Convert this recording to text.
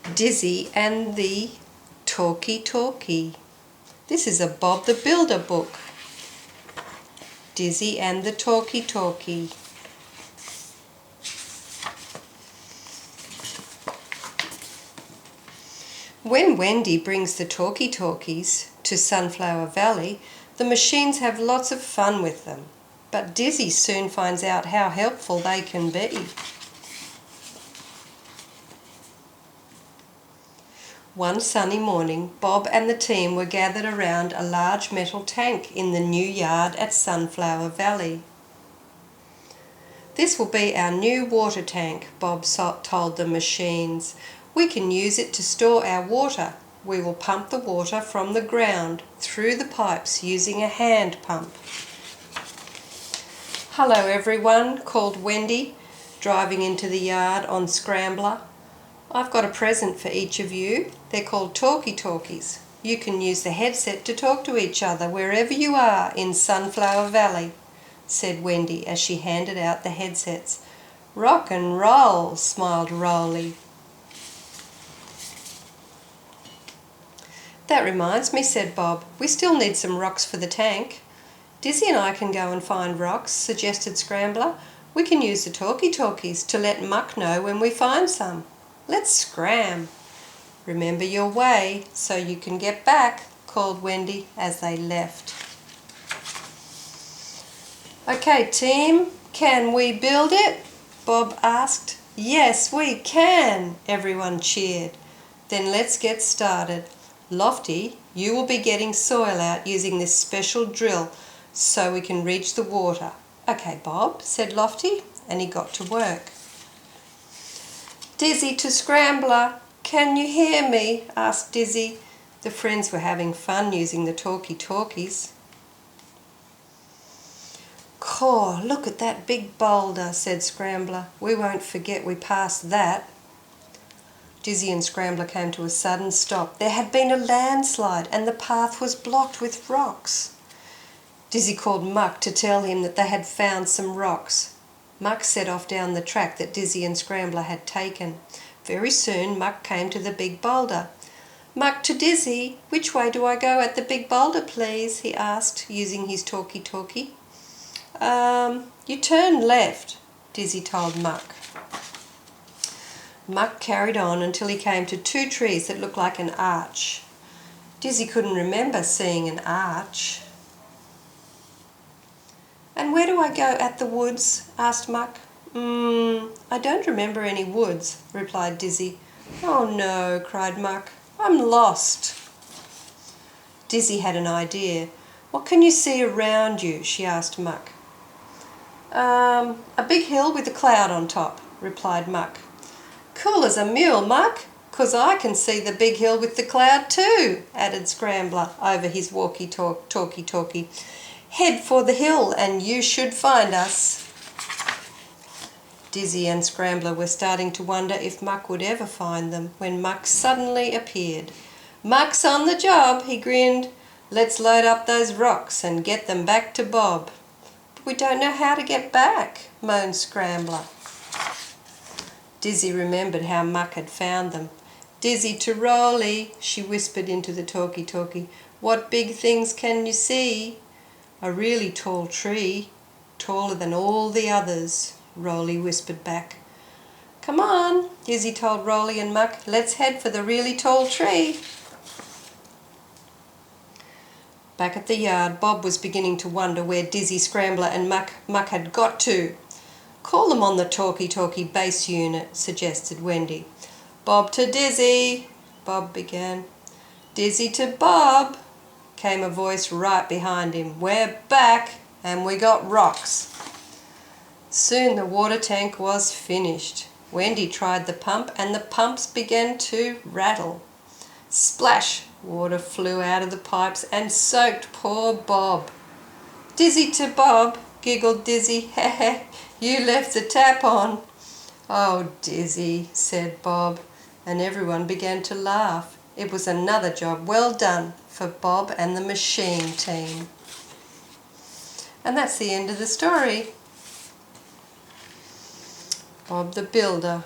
Dizzy and the Talkie. This is a Bob the Builder book. Dizzy and the Talkie. When Wendy brings the Talkies to Sunflower Valley, the machines have lots of fun with them. But Dizzy soon finds out how helpful they can be. One sunny morning, Bob and the team were gathered around a large metal tank in the new yard at Sunflower Valley. "This will be our new water tank," Bob told the machines. "We can use it to store our water. We will pump the water from the ground through the pipes using a hand pump." "Hello everyone," called Wendy, driving into the yard on Scrambler. "I've got a present for each of you. They're called Talkies. You can use the headset to talk to each other wherever you are in Sunflower Valley," said Wendy as she handed out the headsets. "Rock and roll," smiled Rolly. "That reminds me," said Bob. "We still need some rocks for the tank." "Dizzy and I can go and find rocks," suggested Scrambler. "We can use the Talkies to let Muck know when we find some. Let's scram." "Remember your way so you can get back," called Wendy as they left. "Okay, team, can we build it?" Bob asked. "Yes, we can," everyone cheered. "Then let's get started. Lofty, you will be getting soil out using this special drill so we can reach the water." "Okay, Bob," said Lofty, and he got to work. "Dizzy to Scrambler, can you hear me?" asked Dizzy. The friends were having fun using the Talkies. "Caw, look at that big boulder," said Scrambler. "We won't forget we passed that." Dizzy and Scrambler came to a sudden stop. There had been a landslide and the path was blocked with rocks. Dizzy called Muck to tell him that they had found some rocks. Muck set off down the track that Dizzy and Scrambler had taken. Very soon Muck came to the big boulder. "Muck to Dizzy, which way do I go at the big boulder, please?" he asked, using his talkie. You turn left," Dizzy told Muck. Muck carried on until he came to two trees that looked like an arch. Dizzy couldn't remember seeing an arch. "And where do I go at the woods?" asked Muck. I don't remember any woods," replied Dizzy. "Oh no," cried Muck. "I'm lost." Dizzy had an idea. "What can you see around you?" she asked Muck. A big hill with a cloud on top," replied Muck. "Cool as a mule, Muck, 'cause I can see the big hill with the cloud too," added Scrambler over his walkie-talkie. "Head for the hill and you should find us." Dizzy and Scrambler were starting to wonder if Muck would ever find them when Muck suddenly appeared. "Muck's on the job," he grinned. "Let's load up those rocks and get them back to Bob." "But we don't know how to get back," moaned Scrambler. Dizzy remembered how Muck had found them. "Dizzy to Rolly," she whispered into the talkie. "What big things can you see?" "A really tall tree, taller than all the others," Rolly whispered back. "Come on," Dizzy told Rolly and Muck. "Let's head for the really tall tree." Back at the yard, Bob was beginning to wonder where Dizzy, Scrambler and Muck had got to. "Call them on the talkie base unit," suggested Wendy. "Bob to Dizzy," Bob began. "Dizzy to Bob," came a voice right behind him. "We're back and we got rocks." Soon the water tank was finished. Wendy tried the pump and the pumps began to rattle. Splash! Water flew out of the pipes and soaked poor Bob. "Dizzy to Bob," giggled Dizzy. "Heh, you left the tap on." "Oh, Dizzy," said Bob, and everyone began to laugh. It was another job well done for Bob and the machine team. And that's the end of the story. Bob the Builder.